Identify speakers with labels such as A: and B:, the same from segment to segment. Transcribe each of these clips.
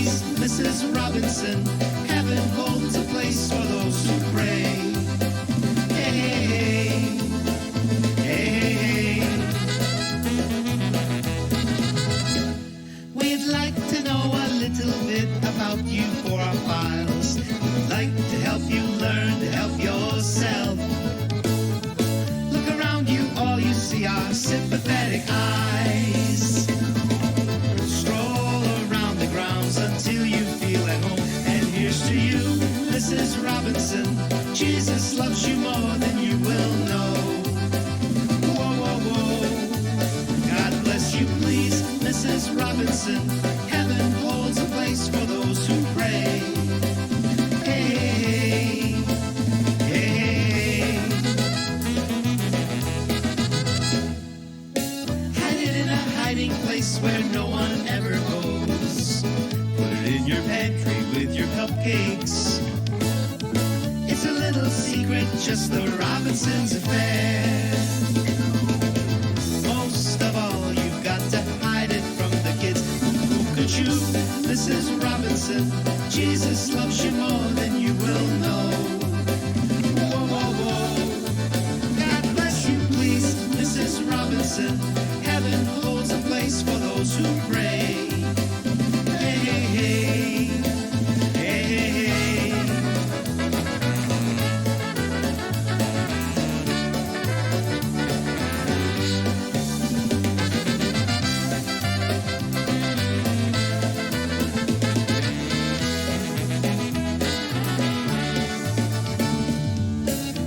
A: please, Mrs. Robinson, heaven holds a place for those who pray. Hey, hey, hey. We'd like to know a little bit about you for our files. We'd like to help you learn to help yourself. Look around you, all you see are sympathetic eyes. Stroll around the grounds until you feel at home. And here's to you, Mrs. Robinson. Jesus loves you more than you will know. Whoa, whoa, whoa. God bless you, please, Mrs. Robinson. Heaven holds a place for those who pray. Hey, hey, hey. Hide it in a hiding place where no one ever goes. Put it in your pantry with your cupcakes. It's a little secret, just the Robinsons' affair. Most of all, you've got to hide it from the kids. Who could you, Mrs. Robinson? Jesus loves you more than you will know. Whoa, whoa, whoa. God bless you, please, Mrs. Robinson. Heaven holds a place for those who pray. Hey, hey, hey. Hey, hey, hey.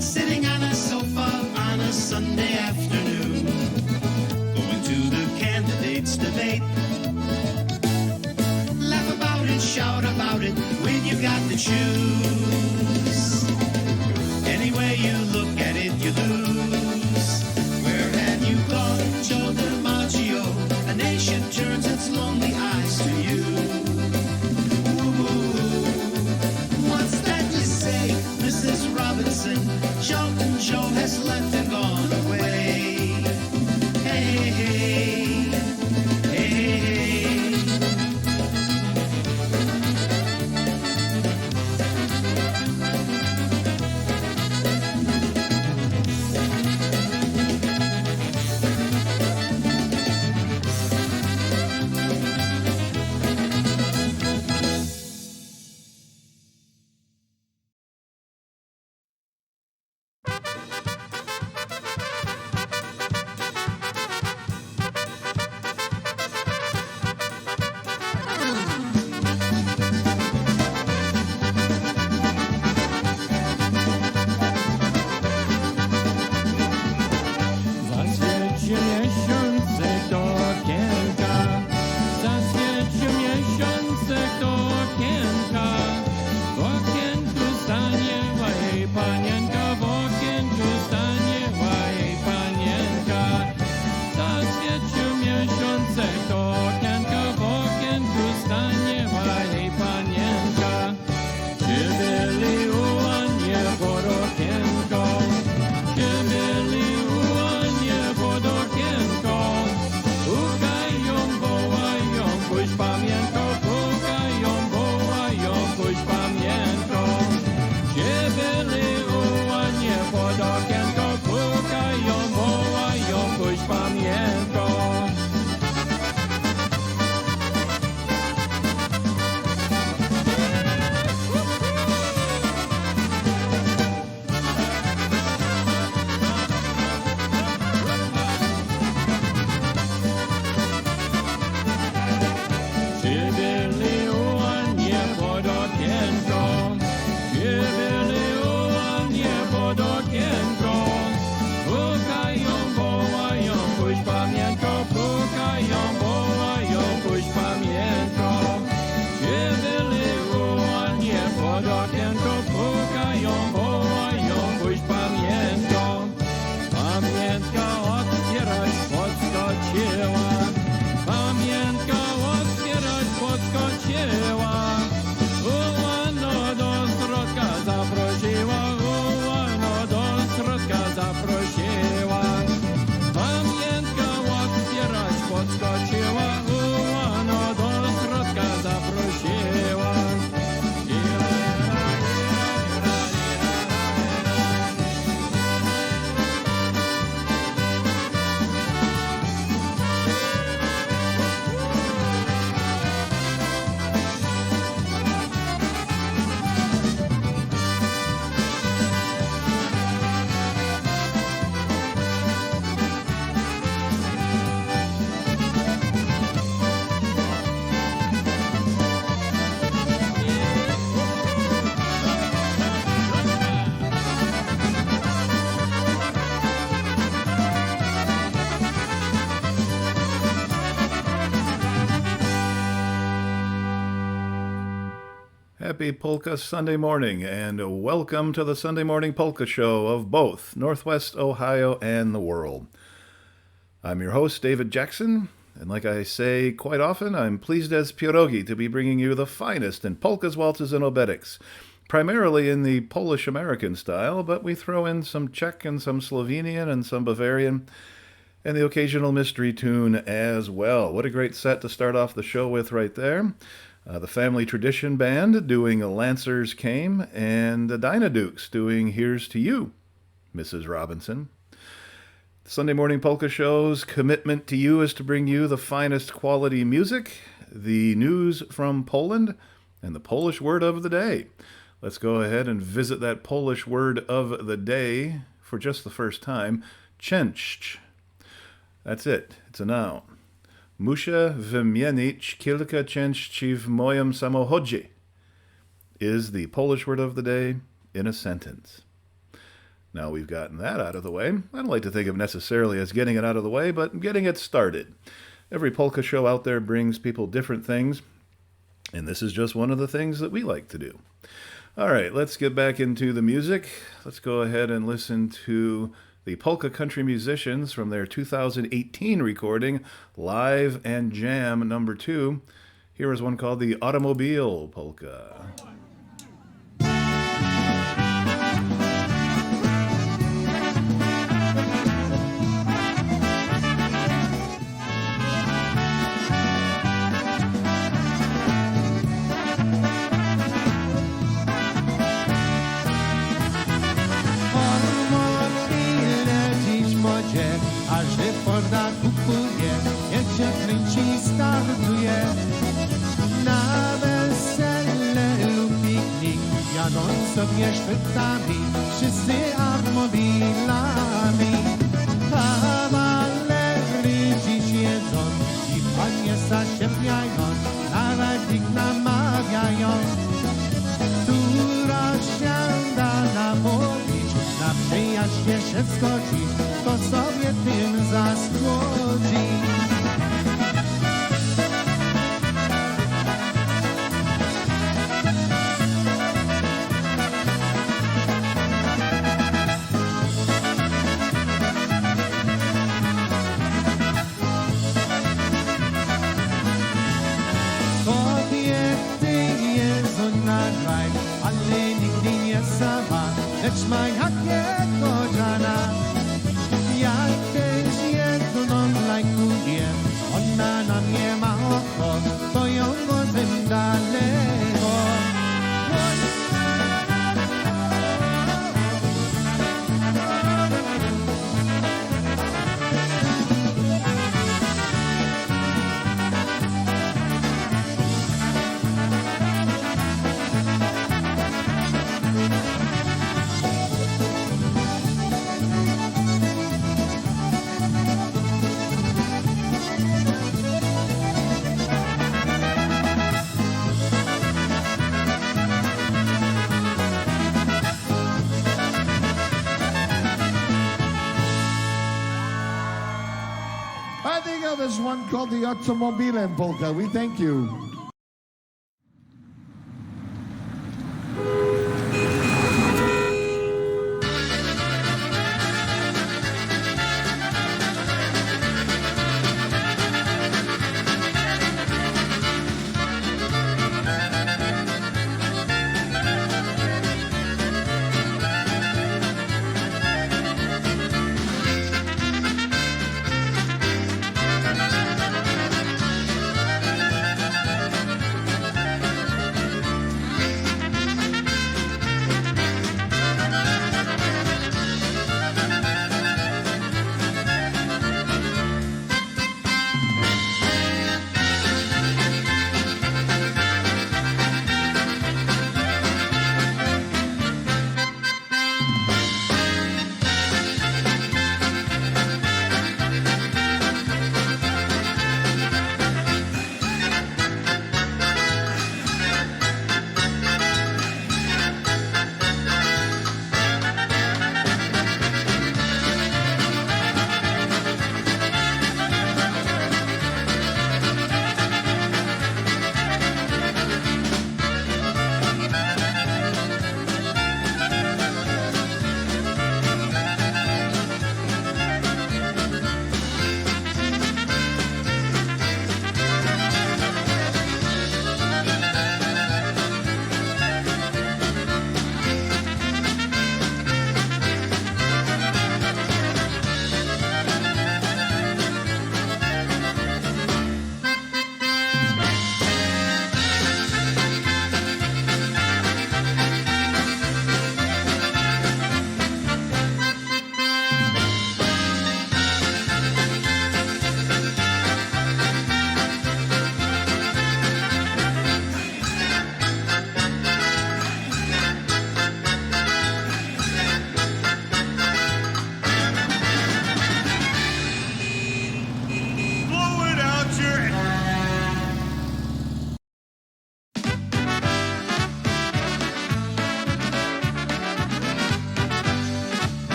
A: Sitting on a sofa on a Sunday afternoon, going to the candidates' debate. Laugh about it, shout about it, when you got to choose. Any way you look at it, you lose. Where have you gone, Joe DiMaggio? A nation turns its lonely eyes to you. Ooh, what's that you say, Mrs. Robinson? Joe Joe has left and gone away. Hey, hey, hey, hey.
B: Happy Polka Sunday morning, and welcome to the Sunday Morning Polka Show of both Northwest Ohio and the world. I'm your host, David Jackson, and like I say quite often, I'm pleased as pierogi to be bringing you the finest in polkas, waltzes, and obetics, primarily in the Polish-American style, but we throw in some Czech and some Slovenian and some Bavarian, and the occasional mystery tune as well. What a great set to start off the show with right there. The Family Tradition Band doing Lancers Came, and the Dynadukes doing Here's to You, Mrs. Robinson. The Sunday Morning Polka Show's commitment to you is to bring you the finest quality music, the news from Poland, and the Polish word of the day. Let's go ahead and visit that Polish word of the day for just the first time, część. That's it. It's a noun. Muszę wymienić kilka części w moim samochodzie is the Polish word of the day in a sentence. Now we've gotten that out of the way. I don't like to think of necessarily as getting it out of the way, but getting it started. Every polka show out there brings people different things, and this is just one of the things that we like to do. All right, let's get back into the music. Let's go ahead and listen to the Polka Country Musicians from their 2018 recording, Live and Jam number 2. Here is one called the Automobile Polka.
C: A że Forda kupuje, jak się kręci, startuje. Na wesele lub piknik, jadą sobie szczytami, wszyscy automobilami. Kawalery dziś jedzą i panie zaczepiają, nawet ich namawiają. Która siada na policz, na przyjaźnie się wschodzi, to sobie tym zasłodzi. Kobiety jedzą na kraj, ale nigdy nie sama, lecz ma jakiego dziana. Jak też jedną lajkuje, ona na mnie ma oko, to ją wodzę daleko.
D: I think of this one called the Automobile Polka. We thank you.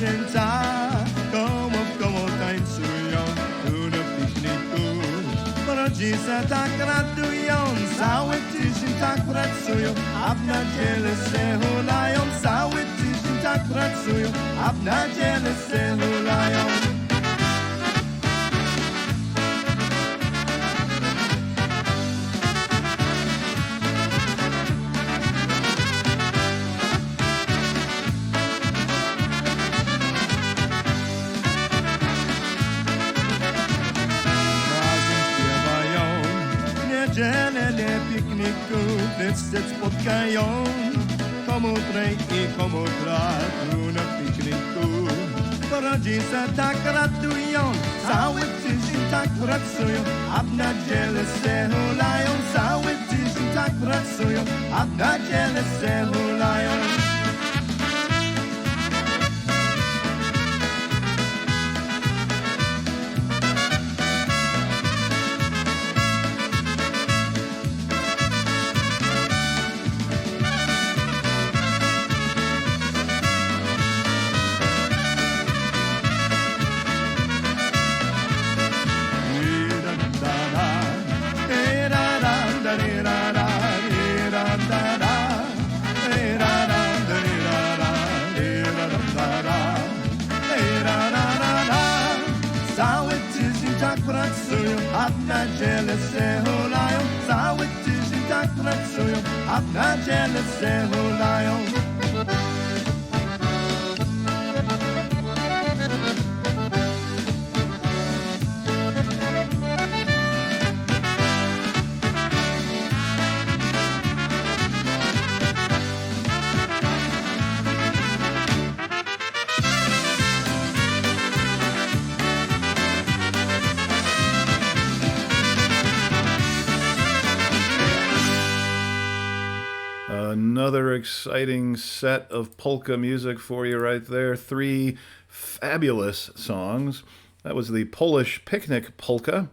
C: dziewczęta, koło tańcują tu na pikniku. Rodzice tak radują, cały tydzień tak pracują, a w niedzielę se hulają. Cały tydzień tak pracują, a w niedzielę se hulają. Niedzielę pikniku, wszyscy spotkają. Komu prej i komu tu na pikniku. Rodzice tak radują, cały tydzień tak pracują, a w niedzielę se hulają. Cały tydzień tak pracują, a w niedzielę se hulają. Cały tydzień tak pracują, a w niedzielę se hulają. Cały tydzień tak pracują, a w niedzielę se hulają.
B: Another exciting set of polka music for you right there. 3 fabulous songs. That was the Polish Picnic Polka,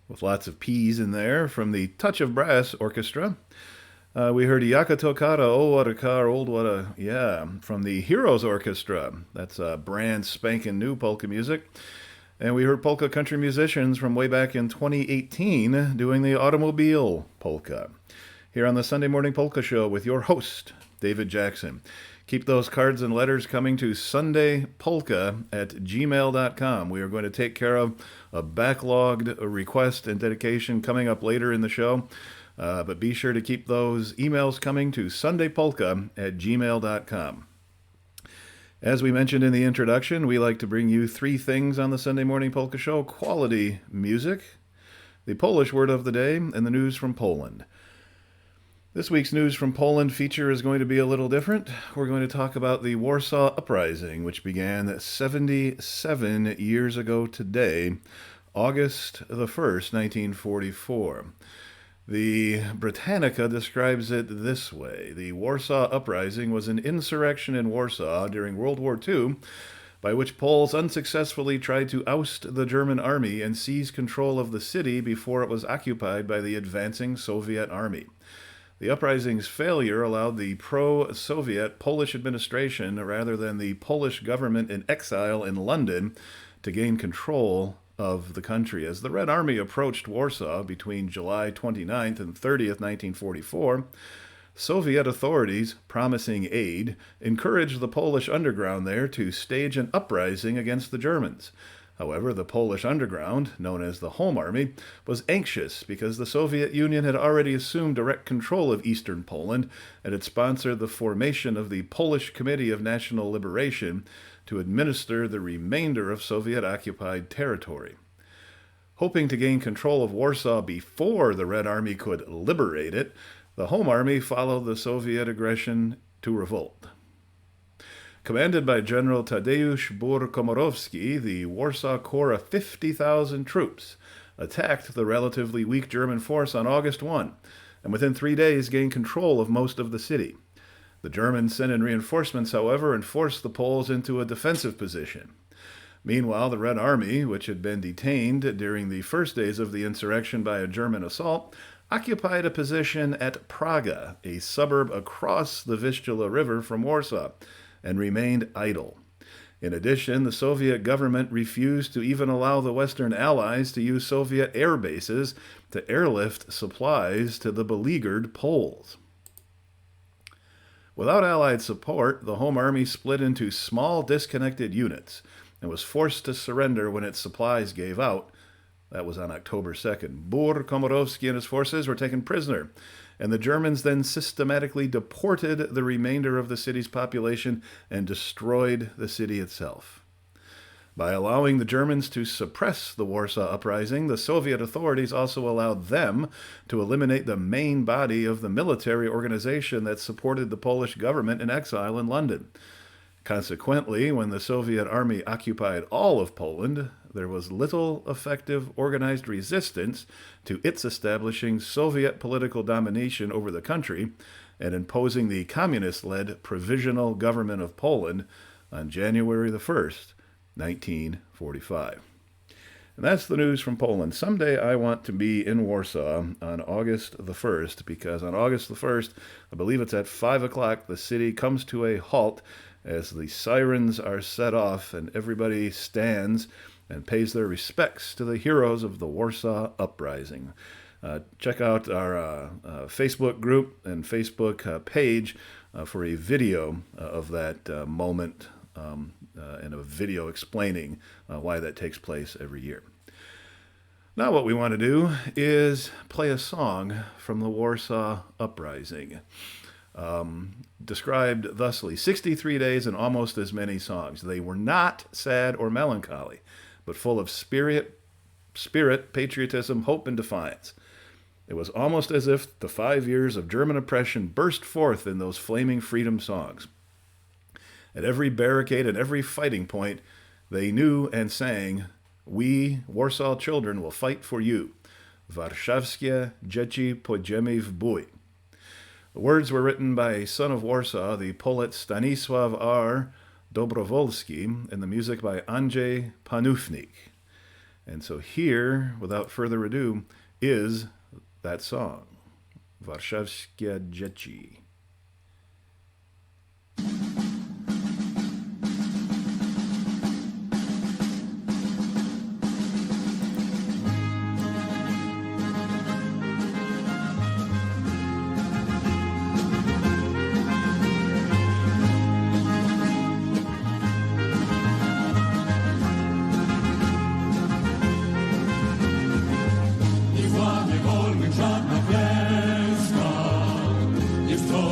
B: with lots of P's in there, from the Touch of Brass Orchestra. We heard Jaka Tokata, Oh What a Car, Old What a... Yeah, from the Heroes Orchestra. That's brand spanking new polka music. And we heard polka country musicians from way back in 2018 doing the Automobile Polka. Here on the Sunday Morning Polka Show with your host, David Jackson. Keep those cards and letters coming to sundaypolka@gmail.com. We are going to take care of a backlogged request and dedication coming up later in the show. But be sure to keep those emails coming to sundaypolka@gmail.com. As we mentioned in the introduction, we like to bring you 3 things on the Sunday Morning Polka Show: quality music, the Polish word of the day, and the news from Poland. This week's News from Poland feature is going to be a little different. We're going to talk about the Warsaw Uprising, which began 77 years ago today, August the 1st, 1944. The Britannica describes it this way: the Warsaw Uprising was an insurrection in Warsaw during World War II, by which Poles unsuccessfully tried to oust the German army and seize control of the city before it was occupied by the advancing Soviet army. The uprising's failure allowed the pro-Soviet Polish administration, rather than the Polish government in exile in London, to gain control of the country. As the Red Army approached Warsaw between July 29th and 30th, 1944, Soviet authorities, promising aid, encouraged the Polish underground there to stage an uprising against the Germans. However, the Polish underground, known as the Home Army, was anxious because the Soviet Union had already assumed direct control of eastern Poland and had sponsored the formation of the Polish Committee of National Liberation to administer the remainder of Soviet-occupied territory. Hoping to gain control of Warsaw before the Red Army could liberate it, the Home Army followed the Soviet aggression to revolt. Commanded by General Tadeusz Komorowski, the Warsaw Corps of 50,000 troops attacked the relatively weak German force on August 1, and within 3 days gained control of most of the city. The Germans sent in reinforcements, however, and forced the Poles into a defensive position. Meanwhile, the Red Army, which had been detained during the first days of the insurrection by a German assault, occupied a position at Praga, a suburb across the Vistula River from Warsaw, and remained idle. In addition, the Soviet government refused to even allow the Western Allies to use Soviet air bases to airlift supplies to the beleaguered Poles. Without Allied support, the Home Army split into small disconnected units and was forced to surrender when its supplies gave out. That was on October 2nd. Bur Komorowski and his forces were taken prisoner, and the Germans then systematically deported the remainder of the city's population and destroyed the city itself. By allowing the Germans to suppress the Warsaw Uprising, the Soviet authorities also allowed them to eliminate the main body of the military organization that supported the Polish government in exile in London. Consequently, when the Soviet army occupied all of Poland, there was little effective organized resistance to its establishing Soviet political domination over the country and imposing the communist-led Provisional Government of Poland on January the 1st, 1945. And that's the news from Poland. Someday I want to be in Warsaw on August the 1st, because on August the 1st, I believe it's at 5 o'clock, the city comes to a halt as the sirens are set off and everybody stands and pays their respects to the heroes of the Warsaw Uprising. Check out our Facebook group and Facebook page for a video of that moment and a video explaining why that takes place every year. Now what we want to do is play a song from the Warsaw Uprising. Described thusly: 63 days and almost as many songs. They were not sad or melancholy, but full of spirit, patriotism, hope, and defiance. It was almost as if the 5 years of German oppression burst forth in those flaming freedom songs. At every barricade and every fighting point, they knew and sang, "We, Warsaw children, will fight for you. Warszawskie dzieci pójdziemy w bój." The words were written by a son of Warsaw, the poet Stanisław R. Dobrowolski, and the music by Andrzej Panufnik. And so here, without further ado, is that song, Warszawskie dzieci.
C: Nie złamie wolnych żadna klęska, nie stroni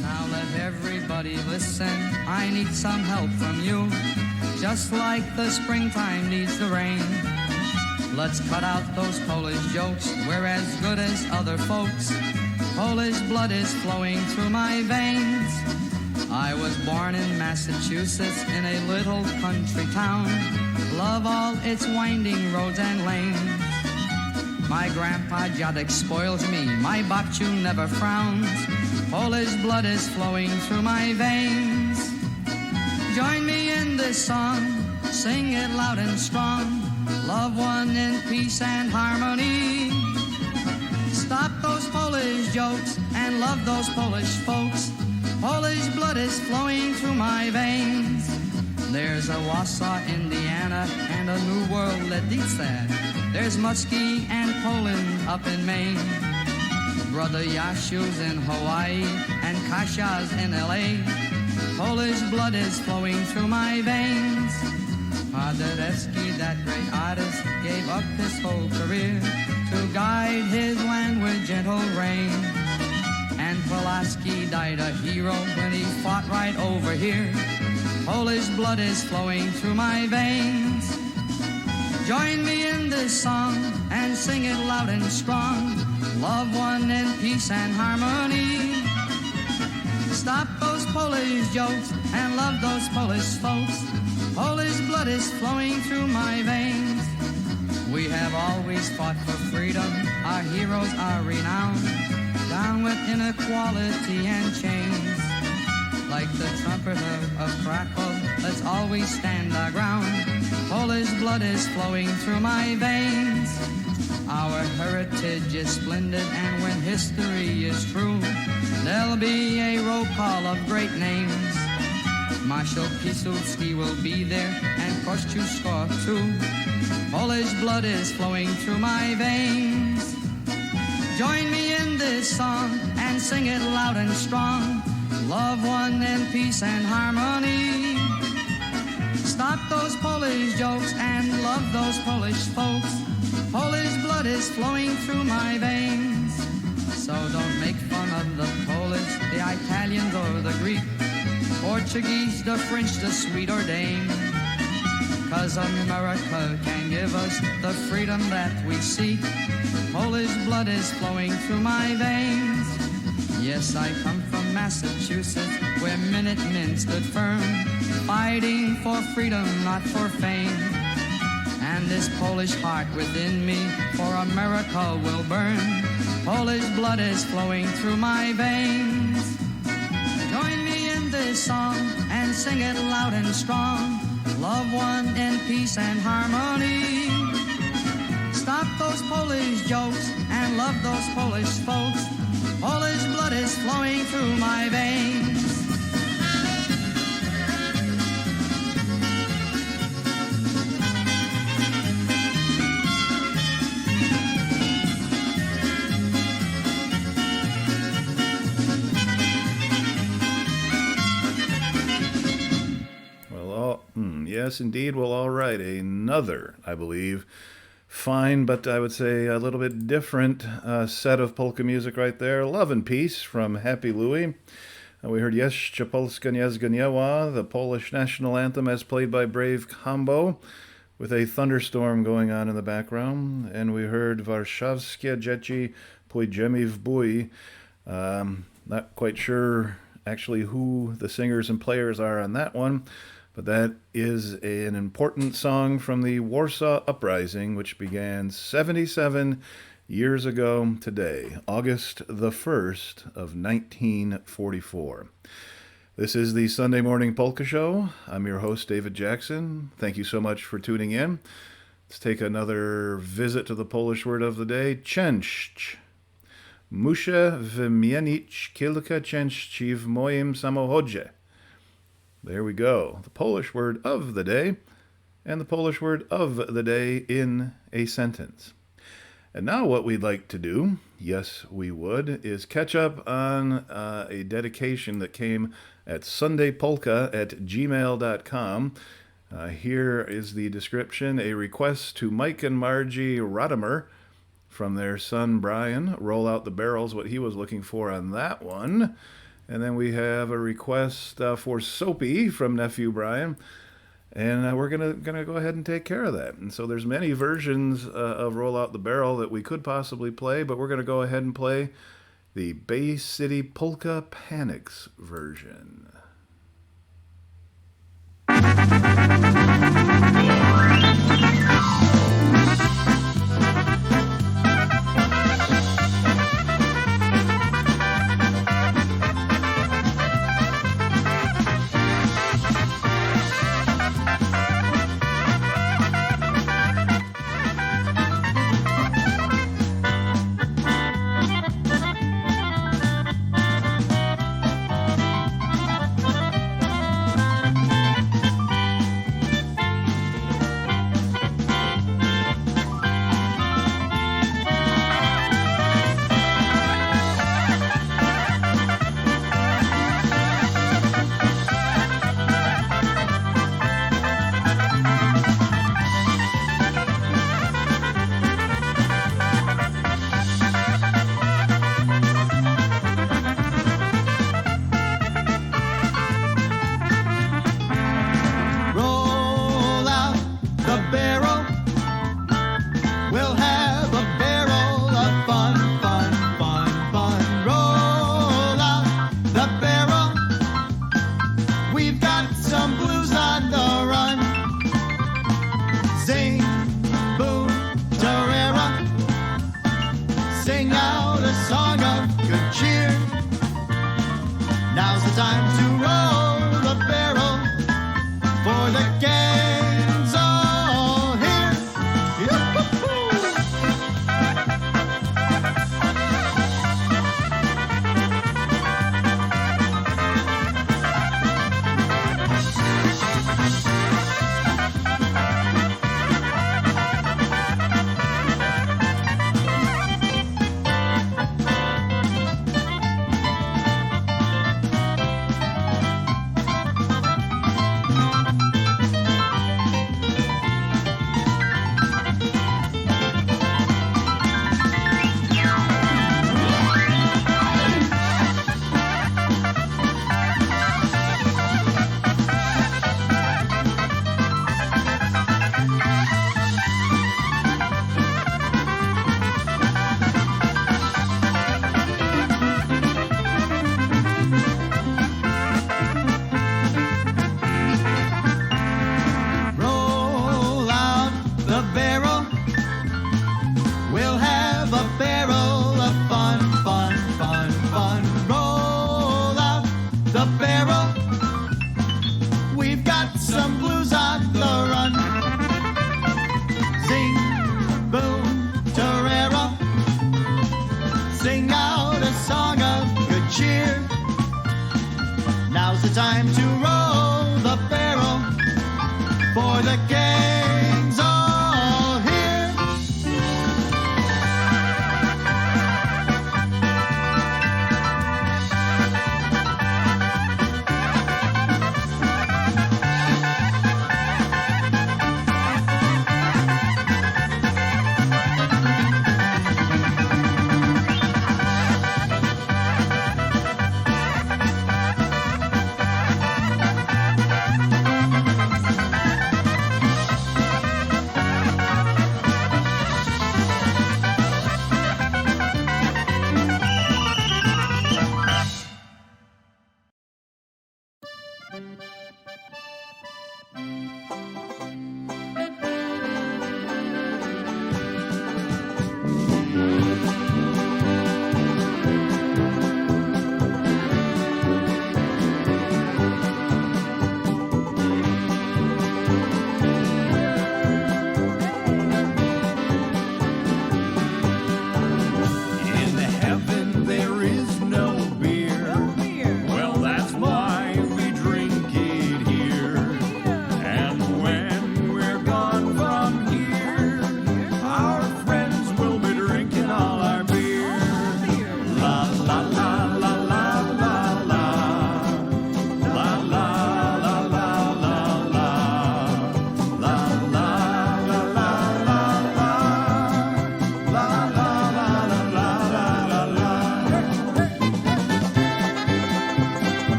E: Now let everybody listen, I need some help from you. Just like the springtime needs the rain. Let's cut out those Polish jokes, we're as good as other folks. Polish blood is flowing through my veins. I was born in Massachusetts in a little country town. Love all its winding roads and lanes. My grandpa Jadek spoils me, my babciu never frowns. Polish blood is flowing through my veins. Join me in this song, sing it loud and strong. Love one in peace and harmony. Stop those Polish jokes and love those Polish folks. Polish blood is flowing through my veins. There's a Warsaw, Indiana, and a New World Ledice. There's Muskie and Poland up in Maine. Brother Yashu's in Hawaii and Kasha's in L.A. Polish blood is flowing through my veins. Paderewski, that great artist, gave up his whole career to guide his land with gentle rain. And Pulaski died a hero when he fought right over here. Polish blood is flowing through my veins. Join me in this song and sing it loud and strong. Love one in peace and harmony. Stop those Polish jokes and love those Polish folks. Polish blood is flowing through my veins. We have always fought for freedom, our heroes are renowned. Down with inequality and chains. Like the trumpeter of Krakow, let's always stand our ground. Polish blood is flowing through my veins. Our heritage is splendid, and when history is true, there'll be a roll call of great names. Marshal Piłsudski will be there, and Kosciuszko too. Polish blood is flowing through my veins. Join me in this song and sing it loud and strong. Love one in peace and harmony. Stop those Polish jokes and love those Polish folks. Polish blood is flowing through my veins. So don't make fun of the Polish, the Italians or the Greek, Portuguese, the French, the Swede or Dane. 'Cause America can give us the freedom that we seek. Polish blood is flowing through my veins. Yes, I come from Massachusetts, where Minutemen stood firm, fighting for freedom, not for fame. And this Polish heart within me for America will burn. Polish blood is flowing through my veins. Join me in this song and sing it loud and strong. Love one in peace and harmony. Stop those Polish jokes and love those Polish folks. Polish blood is flowing through my veins.
B: Yes, indeed. Well, all right. Another, I believe, fine, but I would say a little bit different set of polka music right there. Love and Peace from Happy Louie. We heard Jeszcze Polska nie zginęła, the Polish national anthem as played by Brave Combo, with a thunderstorm going on in the background. And we heard Warszawskie dzieci pójdziemy w bój. Not quite sure actually who the singers and players are on that one, but that is an important song from the Warsaw Uprising, which began 77 years ago today, August the 1st of 1944. This is the Sunday Morning Polka Show. I'm your host, David Jackson. Thank you so much for tuning in. Let's take another visit to the Polish word of the day, część. Muszę wymienić kilka części w moim samochodzie. There we go. The Polish word of the day, and the Polish word of the day in a sentence. And now what we'd like to do, yes we would, is catch up on a dedication that came at sundaypolka@gmail.com. Here is the description: a request to Mike and Margie Rodimer from their son Brian. Roll Out the Barrel's what he was looking for on that one. And then we have a request for Soapy from nephew Brian. And we're gonna go ahead and take care of that. And so there's many versions of Roll Out the Barrel that we could possibly play, but we're gonna go ahead and play the Bay City Polka Panics version.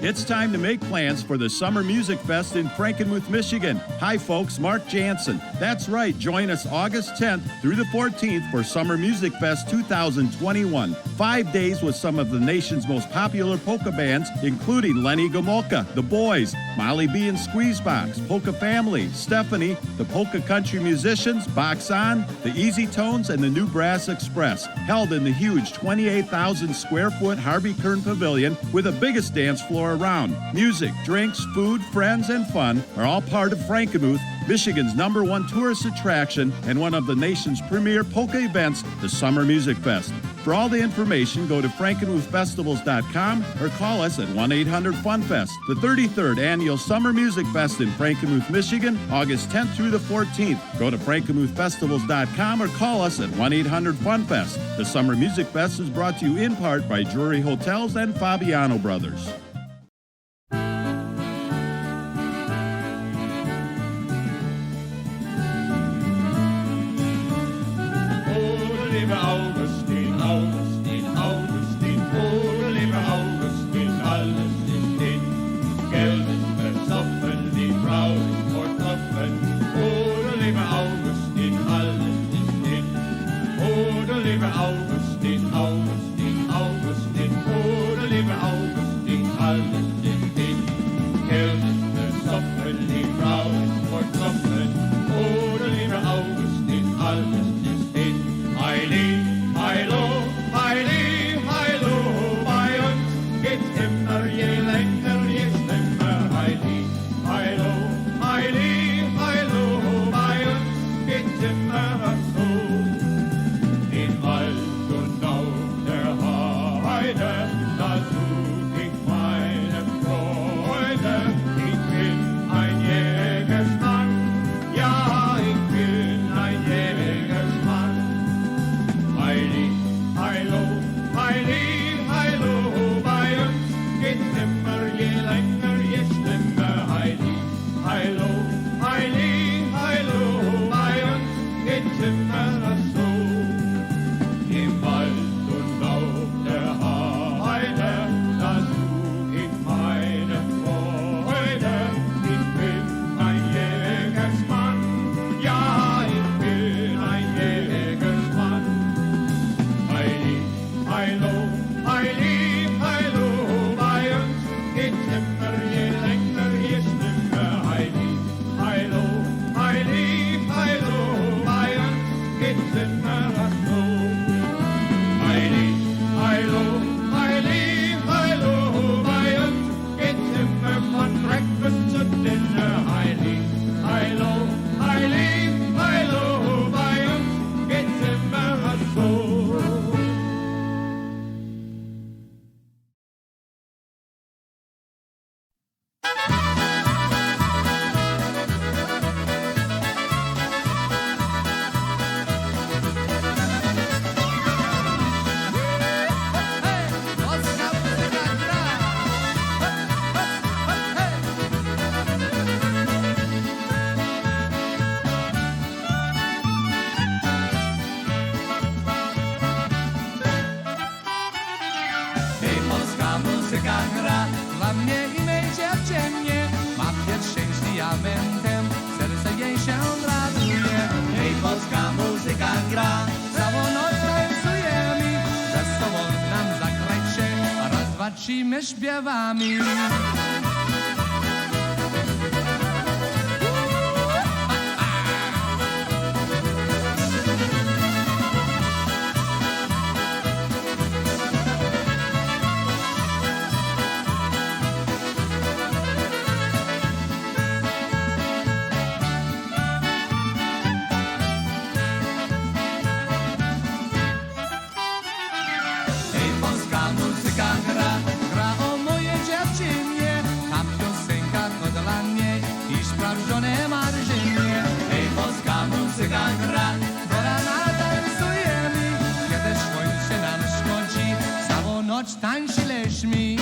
C: It's time to make plans for the Summer Music Fest in Frankenmuth, Michigan. Hi, folks, Mark Jansen. That's right, join us August 10th through the 14th for Summer Music Fest 2021. 5 days with some of the nation's most popular polka bands, including Lenny Gomulka, The Boys, Molly B and Squeezebox, Polka Family, Stephanie, the Polka Country Musicians, Box On, the Easy Tones, and the New Brass Express. Held in the huge 28,000 square foot Harvey Kern Pavilion with the biggest dance floor around. Music, drinks, food, friends, and fun are all part of Frankenmuth, Michigan's #1 tourist attraction and one of the nation's premier polka events, the Summer Music Fest. For all the information, go to frankenmuthfestivals.com or call us at 1-800-FUN-FEST. The 33rd Annual Summer Music Fest in Frankenmuth, Michigan, August 10th through the 14th. Go to frankenmuthfestivals.com or call us at 1-800-FUN-FEST. The Summer Music Fest is brought to you in part by Drury Hotels and Fabiano Brothers.
F: Augustin, Augustin, Augustin, oh, lieber Augustin, alles ist in. Geld ist versoffen, die Frau ist verkaufen. Oh, lieber Augustin, alles ist in. Oh, lieber Augustin, Augustin, Augustin, oh, lieber Augustin, alles ist in. Geld ist versoffen, die Frau ist verkaufen. Oh, lieber Augustin, alles ist in. Heili, heilo, heili, heilo, bei uns geht's immer je länger, je schlimmer. Heili, heilo, heili, heilo, bei uns geht's immer so. In Wald und auf der Heide, da such ich meine Freude. Ich bin ein Jägersmann, ja, ich bin ein Jägersmann. Heili, heilo, heili, heilo, bei uns geht's immer je länger, je schlimmer. Heili, heilo, heili, heilo, bei uns geht's immer so. Im Wald und auf der Heide, da such ich meine Freude. Ich bin ein Jägersmann, ja, ich bin ein Jägersmann. Heili, heilo, heili, heilo, bei uns geht's immer je länger, je schlimmer. Heili, heilo, heili, heilo, bei uns geht's immer so. Heili, heilo, heili, heilo, bei uns geht's immer von Breakfast zu Dinner. Heili, heilo, heili, heilo, bei uns geht's immer so.
E: Hej, polska muzyka gra dla mnie i mej dziewczynie. Ma pierścień z diamentem, serce jej się raduje. Hej, polska muzyka gra, całą noc tańcuje mi. Że z tobą nam zagrać się, raz, dwa, trzy, my śpiewamy. Hej, polska muzyka gra o mojej dziewczynie. Ta piosenka to dla mnie i sprawdzone marzenie. Hej, polska muzyka gra, do rana tańcujemy. Kiedy słońce nam schodzi, całą noc tańczyliśmy.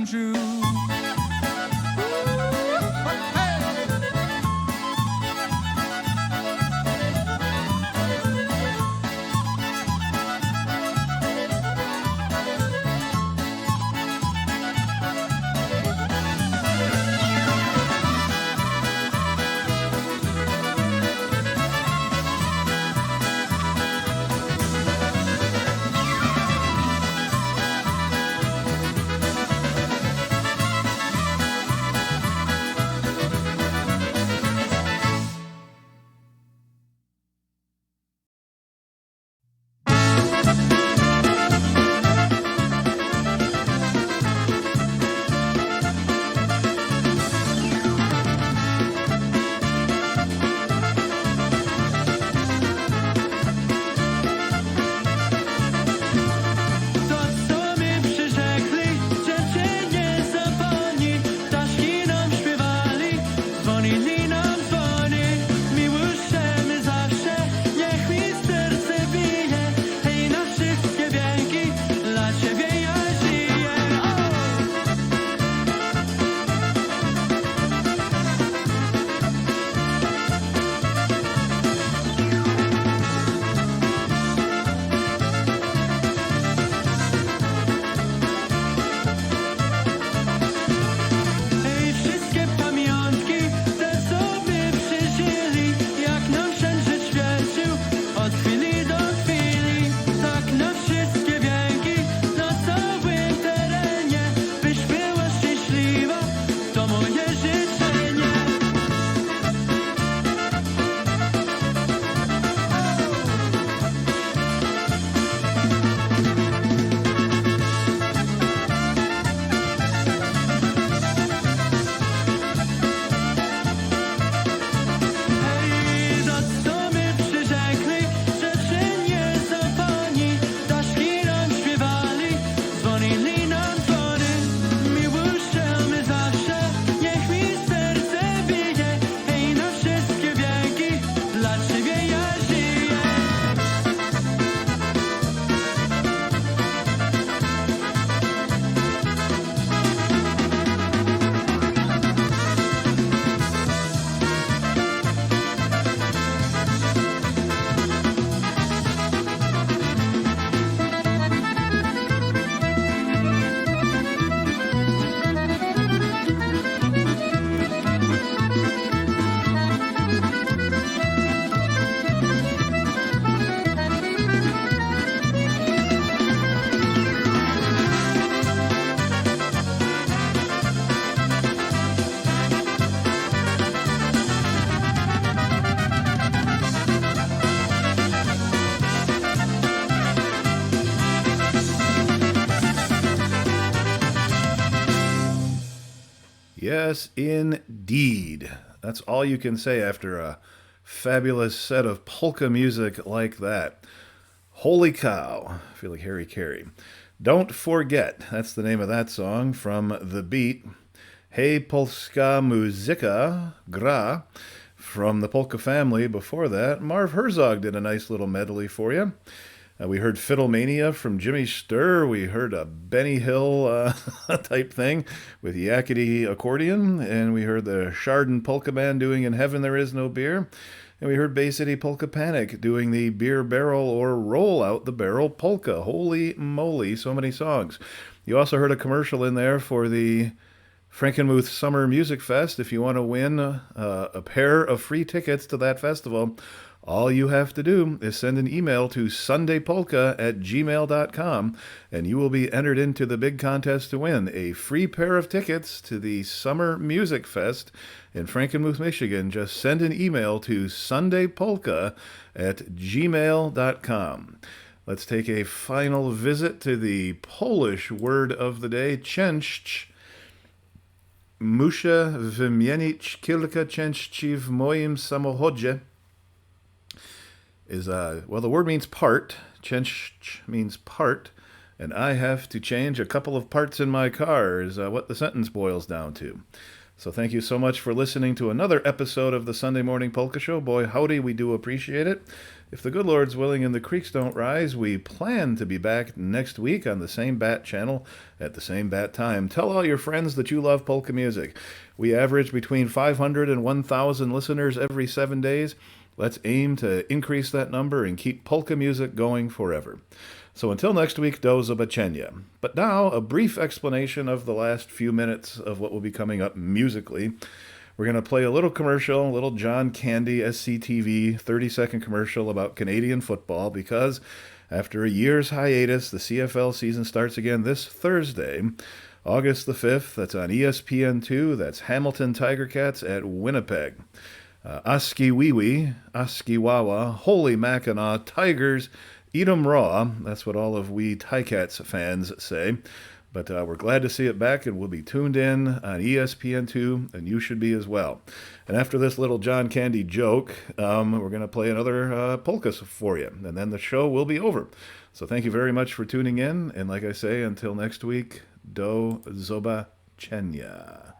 C: come true.
B: Yes, indeed. That's all you can say after a fabulous set of polka music like that. Holy cow. I feel like Harry Carey. Don't Forget. That's the name of that song from The Beat. Hey Polska Muzyka Gra from the Polka Family. Before that, Marv Herzog did a nice little medley for you. We heard Fiddle Mania from Jimmy Sturr. We heard a Benny Hill type thing with Yakety accordion. And we heard the Chardon Polka Band doing In Heaven There Is No Beer. And we heard Bay City Polka Panic doing the Beer Barrel or Roll Out the Barrel Polka. Holy moly, so many songs. You also heard a commercial in there for the Frankenmuth Summer Music Fest. If you want to win a pair of free tickets to that festival, all you have to do is send an email to sundaypolka@gmail.com, and you will be entered into the big contest to win a free pair of tickets to the Summer Music Fest in Frankenmuth, Michigan. Just send an email to sundaypolka@gmail.com. Let's take a final visit to the Polish word of the day, część. Muszę wymienić kilka części w moim samochodzie. Well, the word means part. Część means part. And I have to change a couple of parts in my car is what the sentence boils down to. So thank you so much for listening to another episode of the Sunday Morning Polka Show. Boy, howdy, we do appreciate it. If the good Lord's willing and the creeks don't rise, we plan to be back next week on the same bat channel at the same bat time. Tell all your friends that you love polka music. We average between 500 and 1,000 listeners every 7 days. Let's aim to increase that number and keep polka music going forever. So until next week, do zobaczenia. But now, a brief explanation of the last few minutes of what will be coming up musically. We're going to play a little commercial, a little John Candy SCTV 30-second commercial about Canadian football, because after a year's hiatus, the CFL season starts again this Thursday, August the 5th. That's on ESPN2. That's Hamilton Tiger Cats at Winnipeg. Oski Wee Wee, Oski Wawa, Holy Mackinaw, Tigers, eat 'em raw. That's what all of we Ticats fans say. But we're glad to see it back, and we'll be tuned in on ESPN2, and you should be as well. And after this little John Candy joke, we're going to play another polka for you, and then the show will be over. So thank you very much for tuning in, and like I say, until next week, do zobaczenia.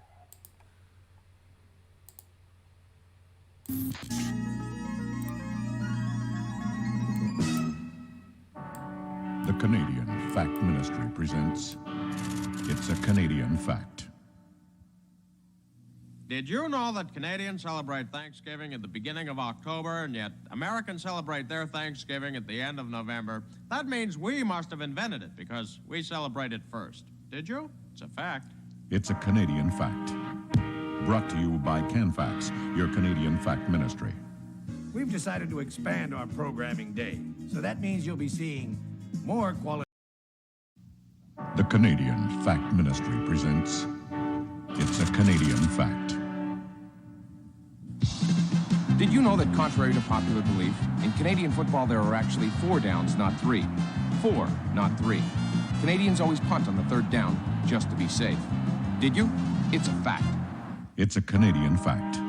G: The Canadian Fact Ministry presents It's a Canadian Fact.
H: Did you know that Canadians celebrate Thanksgiving at the beginning of October, and yet Americans celebrate their Thanksgiving at the end of November? That means we must have invented it because we celebrate it first. Did you? It's a fact.
G: It's a Canadian Fact. Brought to you by CanFax, your Canadian Fact Ministry.
I: We've decided to expand our programming day, so that means you'll be seeing more quality.
G: The Canadian Fact Ministry presents It's a Canadian Fact.
J: Did you know that, contrary to popular belief, in Canadian football there are actually 4 downs, not 3? 4, not 3. Canadians always punt on the 3rd down, just to be safe. Did you? It's a fact.
G: It's a Canadian Fact.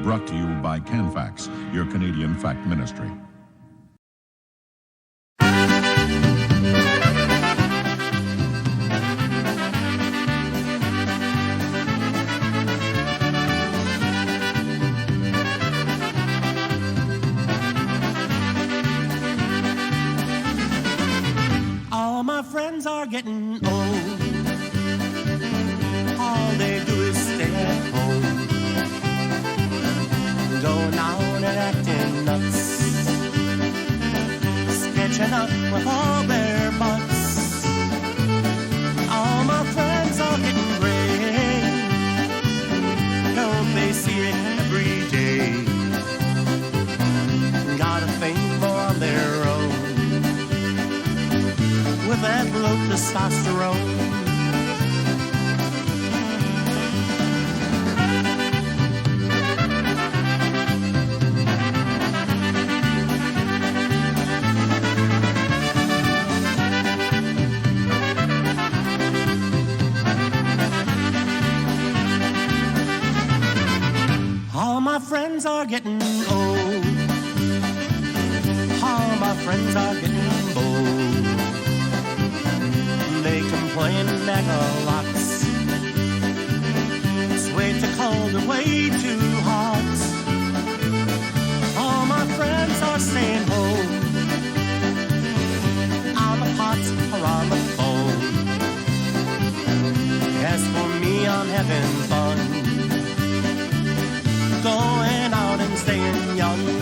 G: Brought to you by CanFax, your Canadian Fact Ministry.
K: All my friends are getting old. All they do is stay at home, going out and acting nuts, sketching up with all their butts. All my friends are getting gray. Don't they see it every day? Got a thing more on their own, with that low testosterone. All my friends are getting old. All my friends are getting bold. They complain and nag a lot. It's way too cold and way too hot. All my friends are staying home, on the pot or on the phone. As for me, I'm having fun, going out and staying young.